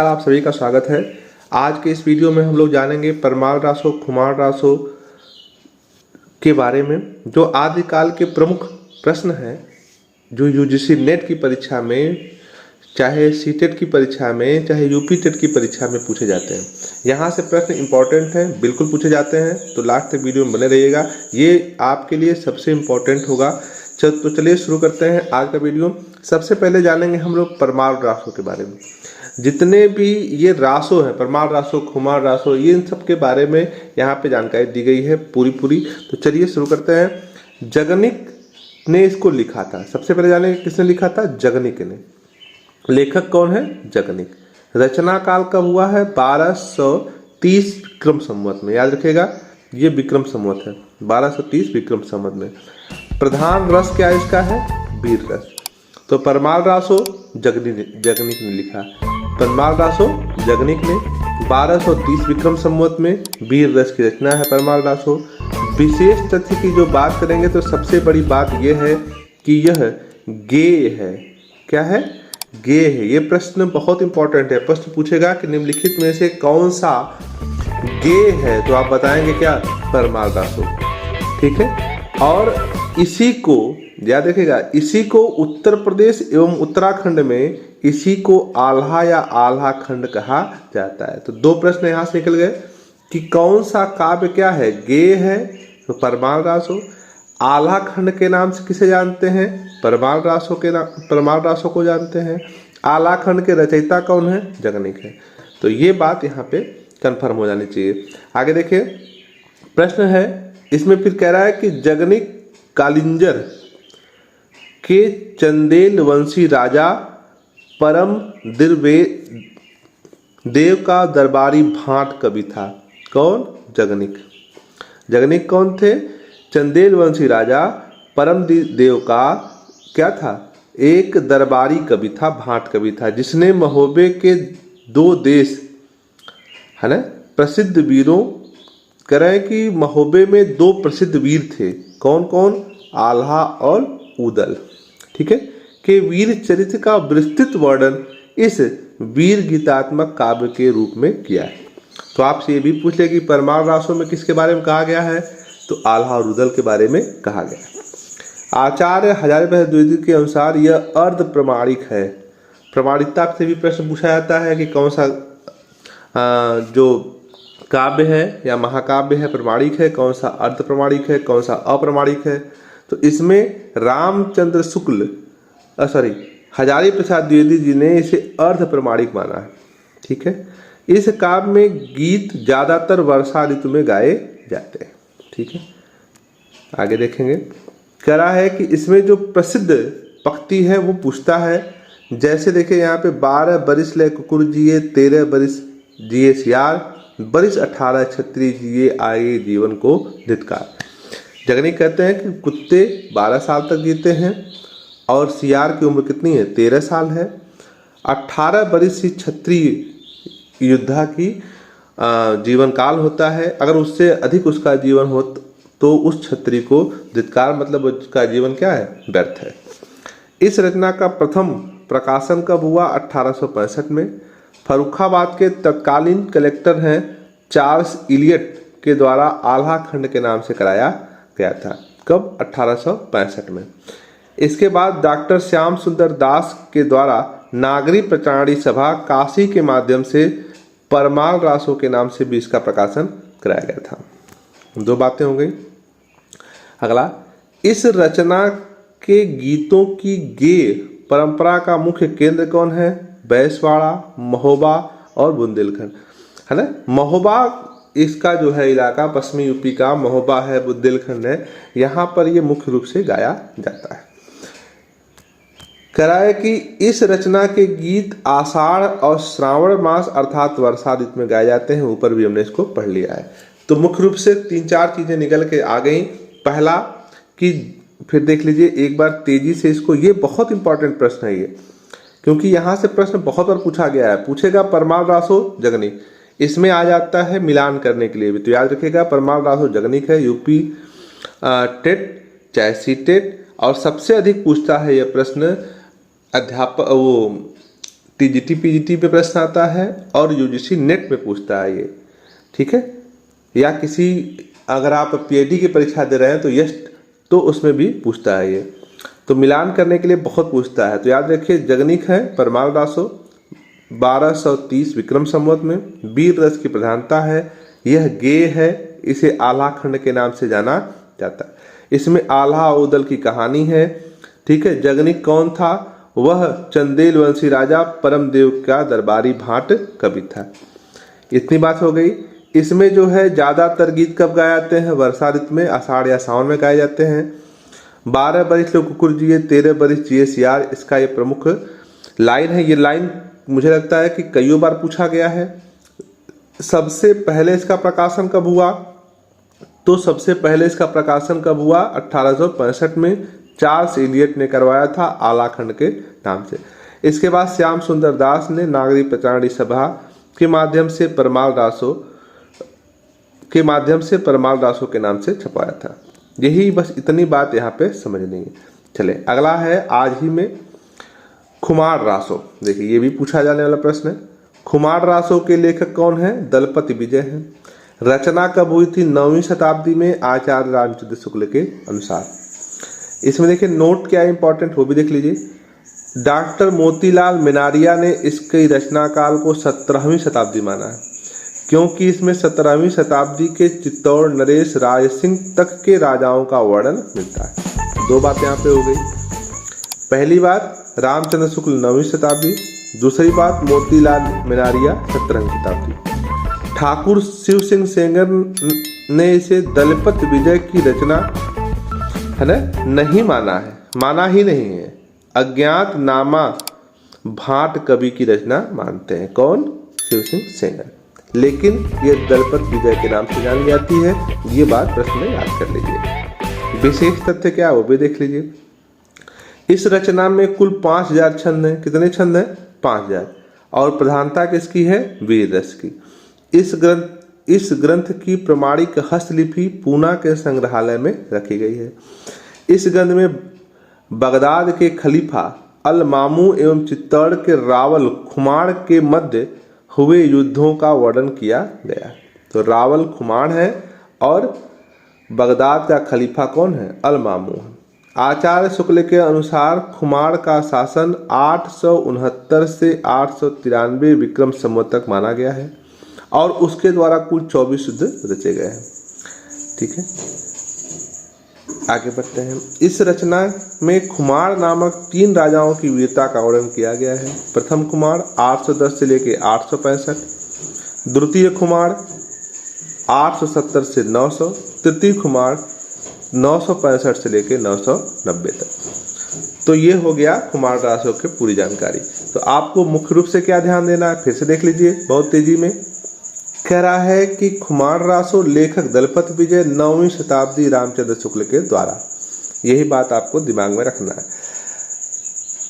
आप सभी का स्वागत है। आज के इस वीडियो में हम लोग जानेंगे परमाल रासो, खुमार रासो के बारे में, जो आदिकाल के प्रमुख प्रश्न हैं जो यूजीसी नेट की परीक्षा में, चाहे सीटेट की परीक्षा में, चाहे यूपी टेट की परीक्षा में पूछे जाते हैं। यहाँ से प्रश्न इंपॉर्टेंट हैं, बिल्कुल पूछे जाते हैं, तो लास्ट तक वीडियो में बने रहिएगा, ये आपके लिए सबसे इम्पोर्टेंट होगा। तो चलिए शुरू करते हैं आज का वीडियो। सबसे पहले जानेंगे हम लोग परमाल रासो के बारे में। जितने भी ये रासो हैं, परमाल रासो, खुमार रासो, ये इन सब के बारे में यहाँ पे जानकारी दी गई है पूरी। तो चलिए शुरू करते हैं। जगनिक ने इसको लिखा था। सबसे पहले जानेंगे किसने लिखा था? जगनिक ने। लेखक कौन है? जगनिक। रचना काल कब हुआ है? 1230 विक्रम संवत में। याद रखिएगा, ये विक्रम संवत है, 1230 विक्रम संवत में। प्रधान रस क्या इसका है? वीर रस। तो परमाल रासो जगनिक ने लिखा। परमाल रासो जगनिक ने 1230 विक्रम संवत में वीर रस की रचना है परमाल रासो। विशेष तथ्य की जो बात करेंगे तो सबसे बड़ी बात यह है कि यह गेय है। क्या है? गेय है। ये प्रश्न बहुत इंपॉर्टेंट है। प्रश्न पूछेगा कि निम्नलिखित में से कौन सा गेय है, तो आप बताएंगे क्या? परमाल रासो। ठीक है। और इसी को याद रखिएगा, इसी को उत्तर प्रदेश एवं उत्तराखंड में इसी को आल्हा या आल्हा खंड कहा जाता है। तो दो प्रश्न यहाँ से निकल गए कि कौन सा काव्य क्या है? गेय है तो परमाल रासो। आल्हा खंड के नाम से किसे जानते हैं? परमाल रासो के नाम, परमाल रासो को जानते हैं। आल्हा खंड के रचयिता कौन है? जगनिक है। तो ये बात यहाँ पे कंफर्म हो जानी चाहिए। आगे देखिए, प्रश्न है इसमें फिर कह रहा है कि जगनिक कालिंजर के चंदेल वंशी राजा परम देव का दरबारी भाट कवि था। कौन? जगनिक। जगनिक कौन थे? चंदेल वंशी राजा परम देव का क्या था? एक दरबारी कवि था, भाट कवि था, जिसने महोबे के 2 देश है ना प्रसिद्ध वीरों, कह रहे हैं कि महोबे में 2 प्रसिद्ध वीर थे। कौन कौन? आल्हा और उदल। ठीक है। के वीर चरित्र का विस्तृत वर्णन इस वीर गीतात्मक काव्य के रूप में किया है। तो आपसे ये भी पूछ ले कि परमाल रासो में किसके बारे में कहा गया है? तो आल्हा और उदल के बारे में कहा गया है। आचार्य हजारीप्रसाद द्विवेदी के अनुसार यह अर्ध प्रमाणिक है। प्रमाणिकता से भी प्रश्न पूछा जाता है कि कौन सा जो काव्य है या महाकाव्य है प्रमाणिक है, कौन सा अर्ध प्रमाणिक है, कौन सा अप्रमाणिक है। तो इसमें रामचंद्र शुक्ल हजारी प्रसाद द्विवेदी जी ने इसे अर्ध प्रमाणिक माना है। ठीक है। इस काव्य में गीत ज्यादातर वर्षा ऋतु में गाए जाते हैं। ठीक है। आगे देखेंगे, कह रहा है कि इसमें जो प्रसिद्ध पंक्ति है वो पूछता है, जैसे देखिए यहाँ पे 12 बरिस ले कुकुर जिए, 13 बरिस जिए सियार, बरिस 18 छत्री जिए आए जीवन को धिक्कार। जगनिक कहते हैं कि कुत्ते 12 साल तक जीते हैं और सियार की उम्र कितनी है? 13 साल है। 18 बरिस ही क्षत्रिय योद्धा की जीवन काल होता है। अगर उससे अधिक उसका जीवन हो तो उस क्षत्रिय को धिक्कार, मतलब उसका जीवन क्या है? व्यर्थ है। इस रचना का प्रथम प्रकाशन कब हुआ? 1865 में। फर्रुखाबाद के तत्कालीन कलेक्टर हैं चार्ल्स इलियट के द्वारा आल्हा खंड के नाम से कराया गया था। कब? 1865 में। इसके बाद डॉक्टर श्याम सुंदर दास के द्वारा नागरी प्रचारणी सभा काशी के माध्यम से परमाल रासो के नाम से भी इसका प्रकाशन कराया गया था। 2 बातें हो गई। अगला, इस रचना के गीतों की गेय परंपरा का मुख्य केंद्र कौन है? बैसवाड़ा, महोबा और बुंदेलखंड, है ना। महोबा इसका जो है इलाका पश्चिमी यूपी का महोबा है, बुंदेलखंड है, यहाँ पर ये मुख्य रूप से गाया जाता है। कह रहा है कि इस रचना के गीत आषाढ़ और श्रावण मास अर्थात वर्षा ऋतु में गाए जाते हैं। ऊपर भी हमने इसको पढ़ लिया है। तो मुख्य रूप से 3-4 चीजें निकल के आ गई। पहला कि फिर देख लीजिए एक बार तेजी से इसको, ये बहुत इंपॉर्टेंट प्रश्न है ये, क्योंकि यहाँ से प्रश्न बहुत बार पूछा गया है। पूछेगा परमाल रासो जगनिक, इसमें आ जाता है मिलान करने के लिए भी। तो याद रखिएगा परमाल रासो जगनिक है, यूपी टेट चाहे सी टेट, और सबसे अधिक पूछता है यह प्रश्न अध्यापक वो टीजीटी पीजीटी पे प्रश्न आता है और यूजीसी नेट में पूछता है ये, ठीक है। या किसी अगर आप पीएचडी की परीक्षा दे रहे हैं तो यस तो उसमें भी पूछता है ये। तो मिलान करने के लिए बहुत पूछता है। तो याद रखिए जगनिक है परमाल रासो 1230 विक्रम संवत में, वीर रस की प्रधानता है, यह गेय है, इसे आल्हा खंड के नाम से जाना जाता है। इसमें आल्हा उदल की कहानी है, ठीक है। जगनिक कौन था? वह चंदेल वंशी राजा परमदेव का दरबारी भाट कवि था। इतनी बात हो गई। इसमें जो है ज्यादातर गीत कब गाए जाते हैं? वर्षा ऋतु में, आषाढ़ या सावन में गाए जाते हैं। 12 बरिस लोग कुकुर जिए 13 बरिस जिए सियार, इसका ये प्रमुख लाइन है। ये लाइन मुझे लगता है कि कई बार पूछा गया है। सबसे पहले इसका प्रकाशन कब हुआ? तो सबसे पहले इसका प्रकाशन कब हुआ? 1865 में चार्ल्स इलियट ने करवाया था आल्हा खंड के नाम से। इसके बाद श्याम सुंदर दास ने नागरिक प्रचारणी सभा के माध्यम से परमाल रासो के नाम से छपाया था। यही बस इतनी बात यहाँ पे समझनी है। चले अगला है आज ही में खुमार रासो। देखिए ये भी पूछा जाने वाला प्रश्न है। खुमार रासो के लेखक कौन है? दलपति विजय हैं। रचना कब हुई थी? 9वीं शताब्दी में आचार्य रामचंद्र शुक्ल के अनुसार। इसमें देखिए नोट क्या इंपॉर्टेंट वो भी देख लीजिए। डॉक्टर मोतीलाल मिनारिया ने इसकी रचना काल को 17वीं शताब्दी माना है, क्योंकि इसमें 17वीं शताब्दी के चित्तौड़ नरेश राय सिंह तक के राजाओं का वर्णन मिलता है। दो बातें यहाँ पे हो गई। पहली बात रामचंद्र शुक्ल 9वीं शताब्दी, दूसरी बात मोतीलाल मिनारिया 17वीं शताब्दी। ठाकुर शिव सिंह सेंगर ने इसे दलपत विजय की रचना है ना नहीं माना है, माना ही नहीं है। अज्ञात नामा भाट कवि की रचना मानते हैं। कौन? शिव सिंह सेंगर। लेकिन ये दलपत विजय के नाम से जानी जाती है। ये बात प्रश्न में याद कर लीजिए। विशेष तथ्य क्या वो भी देख लीजिए। इस रचना में कुल 5000 छंद हैं। कितने छंद हैं? 5000। और प्रधानता किसकी है? वीर रस की। इस ग्रंथ की प्रमाणिक हस्तलिपि पूना के संग्रहालय में रखी गई है। इस ग्रंथ में बगदाद के खलीफा अल मामू एवं चित्तौड़ के रावल खुमार के मध्य हुए युद्धों का वर्णन किया गया। तो रावल खुमार है और बगदाद का खलीफा कौन है? अल मामू है। आचार्य शुक्ल के अनुसार खुमार का शासन 869 से 893 विक्रम संवत तक माना गया है और उसके द्वारा कुल 24 युद्ध रचे गए हैं। ठीक है, आगे बढ़ते हैं। इस रचना में खुमार नामक 3 राजाओं की वीरता का वर्णन किया गया है। प्रथम खुमार 810 से लेके 865, द्वितीय खुमार 870 से 900, तृतीय खुमार 965 से लेके 990 तक। तो ये हो गया खुमार रासो की पूरी जानकारी। तो आपको मुख्य रूप से क्या ध्यान देना है, फिर से देख लीजिए बहुत तेजी में। कह रहा है कि खुमार रासो लेखक दलपत विजय 9वीं शताब्दी रामचंद्र शुक्ल के द्वारा। यही बात आपको दिमाग में रखना है।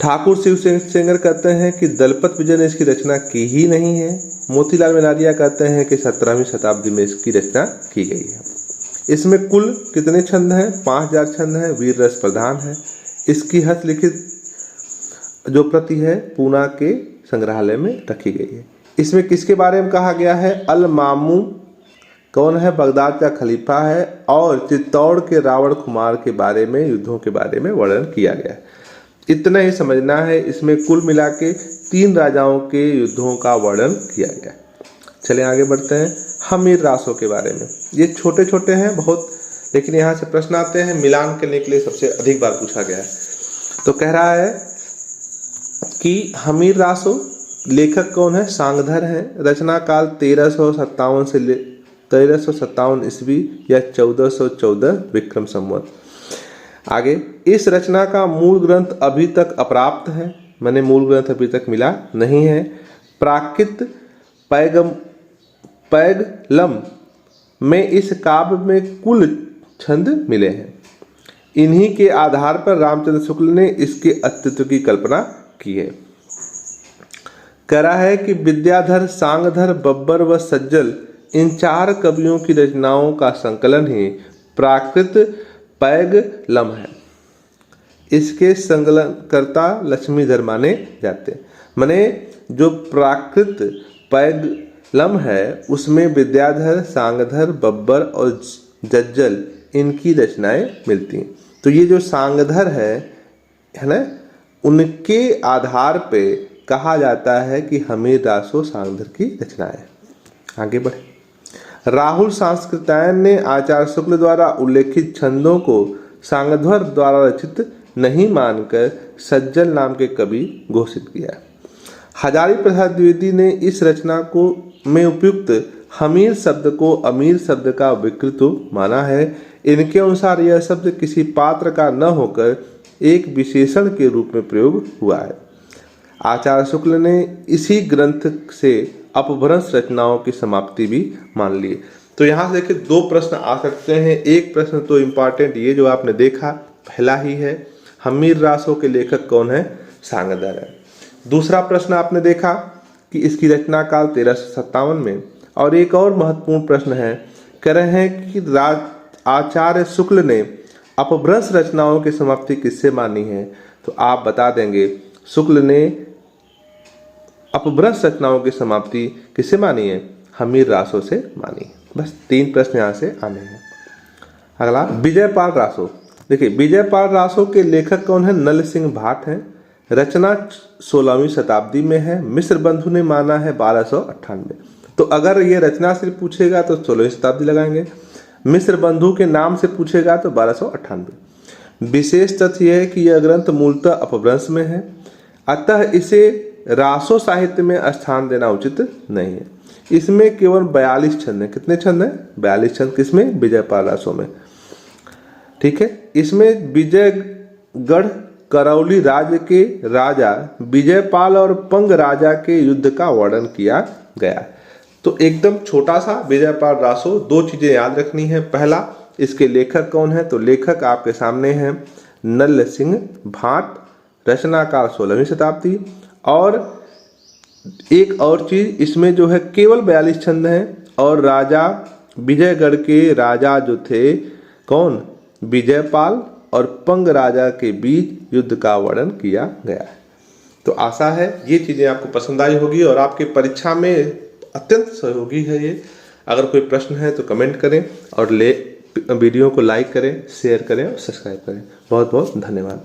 ठाकुर शिव सेंगर कहते हैं कि दलपत विजय ने इसकी रचना की ही नहीं है। मोतीलाल मिनारिया कहते हैं कि 17वीं शताब्दी में इसकी रचना की गई है। इसमें कुल कितने छंद हैं? 5000 छंद हैं। वीर रस प्रधान है। इसकी हस्तलिखित जो प्रति है पूना के संग्रहालय में रखी गई है। इसमें किसके बारे में कहा गया है? अल मामू कौन है? बगदाद का खलीफा है और चित्तौड़ के रावण कुमार के बारे में, युद्धों के बारे में वर्णन किया गया है। इतना ही समझना है। इसमें कुल मिला के 3 राजाओं के युद्धों का वर्णन किया गया है। चलिए आगे बढ़ते हैं हमीर रासो के बारे में। ये छोटे छोटे हैं बहुत, लेकिन यहाँ से प्रश्न आते हैं। मिलान करने के लिए सबसे अधिक बार पूछा गया है। तो कह रहा है कि हमीर रासो लेखक कौन है? सांगधर हैं। रचना काल 1357 ईस्वी या 1414 विक्रम संवत। आगे, इस रचना का मूल ग्रंथ अभी तक अप्राप्त है, मैंने मूल ग्रंथ अभी तक मिला नहीं है। प्राकृत पैगलम में इस काव्य में कुल छंद मिले हैं। इन्हीं के आधार पर रामचंद्र शुक्ल ने इसके अस्तित्व की कल्पना की है। कह रहा है कि विद्याधर, सांगधर, बब्बर व सज्जल इन 4 कवियों की रचनाओं का संकलन ही प्राकृत पैगलम है। इसके संकलनकर्ता लक्ष्मीधर माने जाते। माने जो प्राकृत पैगलम है उसमें विद्याधर, सांगधर, बब्बर और जज्जल इनकी रचनाएं मिलती हैं। तो ये जो सांगधर है ना, उनके आधार पे कहा जाता है कि हमीर रासो सांगधर की रचनाएं। आगे बढ़े। राहुल सांस्कृतायन ने आचार्य शुक्ल द्वारा उल्लेखित छंदों को सांगधर द्वारा रचित नहीं मानकर सज्जन नाम के कवि घोषित किया। हजारी प्रसाद द्विवेदी ने इस रचना को में उपयुक्त हमीर शब्द को अमीर शब्द का विकृत माना है। इनके अनुसार यह शब्द किसी पात्र का न होकर एक विशेषण के रूप में प्रयोग हुआ है। आचार्य शुक्ल ने इसी ग्रंथ से अपभ्रंश रचनाओं की समाप्ति भी मान ली। तो यहाँ से देखिए दो प्रश्न आ सकते हैं। एक प्रश्न तो इम्पॉर्टेंट ये जो आपने देखा पहला ही है, हमीर रासों के लेखक कौन है? सांगधर है। दूसरा प्रश्न आपने देखा कि इसकी रचना काल 1357 में। और एक और महत्वपूर्ण प्रश्न है, कह रहे हैं कि आचार्य शुक्ल ने अपभ्रंश रचनाओं की समाप्ति किससे मानी है? तो आप बता देंगे शुक्ल ने अपभ्रंश रचनाओं की समाप्ति किससे मानी है? हमीर रासों से मानी। बस 3 प्रश्न यहाँ से आने हैं। अगला विजयपाल रासो। देखिए विजयपाल रासो के लेखक कौन है? नल सिंह भाट हैं। रचना 16वीं शताब्दी में है। मिश्र बंधु ने माना है 1298। तो अगर ये रचना से पूछेगा तो 16वीं शताब्दी लगाएंगे, मिश्र बंधु के नाम से पूछेगा तो 1298। विशेष तथ्य यह है कि यह ग्रंथ मूलतः अपभ्रंश में है, अतः इसे रासो साहित्य में स्थान देना उचित नहीं है। इसमें केवल 42 छंद हैं। कितने छंद हैं? 42 छंद। किसमें? विजयपाल रासो में। ठीक है। इसमें विजयगढ़ करौली राज्य के राजा विजयपाल और पंग राजा के युद्ध का वर्णन किया गया। तो एकदम छोटा सा विजयपाल रासो। 2 चीजें याद रखनी है। पहला, इसके लेखक कौन है? तो लेखक आपके सामने हैं नल सिंह भाट, रचना काल 16वीं शताब्दी। और एक और चीज, इसमें जो है केवल 42 छंद हैं और राजा विजयगढ़ के राजा जो थे कौन? विजयपाल और पंग राजा के बीच युद्ध का वर्णन किया गया है। तो आशा है ये चीजें आपको पसंद आई होगी और आपकी परीक्षा में अत्यंत सहयोगी है ये। अगर कोई प्रश्न है तो कमेंट करें और वीडियो को लाइक करें, शेयर करें और सब्सक्राइब करें। बहुत बहुत धन्यवाद।